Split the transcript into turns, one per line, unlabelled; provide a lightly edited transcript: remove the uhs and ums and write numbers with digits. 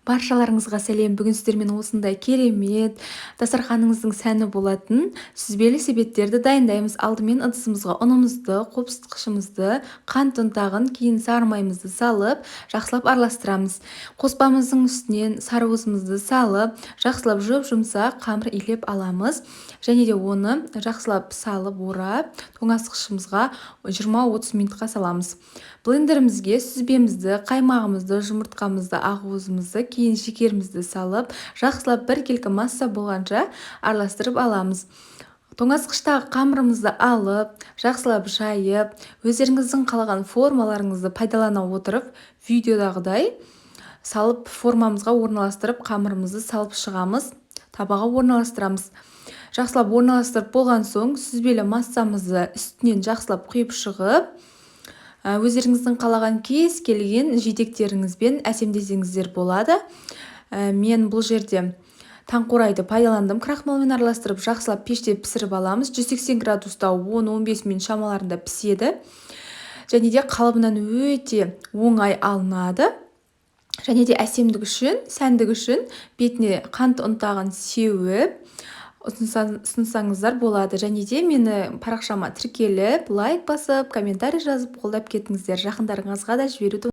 Баршаларыңызға сәлем. Бүгін сіздермен осындай керемет дастарханыңыздың сәні болатын сүзбелі себеттерді дайындаймыз. Алдымен ыдысымызға ұнымызды, қопсытқышымызды, қант ұнтағын, кейін сары майымызды салып, жақсылап араластырамыз. Қоспамыздың үстінен сарыуызымызды салып, жақсылап жұмсақ қамыр илеп аламыз. Және де оны жақсылап салып орап, тоңазытқышымызға 20-30 минутқа саламыз. Блендерімізге сүзбемізді, қаймағымызды, жұмыртқамызды, ақуызымызды, кейін шекерімізді салып, жақсылап біркелкі масса болғанша араластырып аламыз. Тоңазытқыштағы қамырымызды алып, жақсылап жайып, өздеріңіздің қалаған формаларыңызды пайдалана отырып, видеодағыдай салып формамызға орналастырып, қамырымызды салып шығамыз, табаға орналастырамыз. Жақсылап орналастырып болған соң, сүзбелі массамызды үстінен жақсылап құйып шығып, өздеріңіздің қалаған кез келген жидектеріңізбен әсемдесеңіздер болады. Мен бұл жерде таңқурайды пайдаландым. Крахмалмен араластырып, жақсылап пеште пісіріп аламыз. 180 градуста 10-15 минут шамаларында піседі. Және де қалыбынан өте оңай алынады. Және де әсемдік үшін, сәндік үшін бетіне қант ұнтағын сеуіп ұсынсаңыздар болады. Және де мені парақшама тіркеліп, лайк басып, комментарий жазып қолдап кетіңіздер. Жақындарыңызға да жіберуді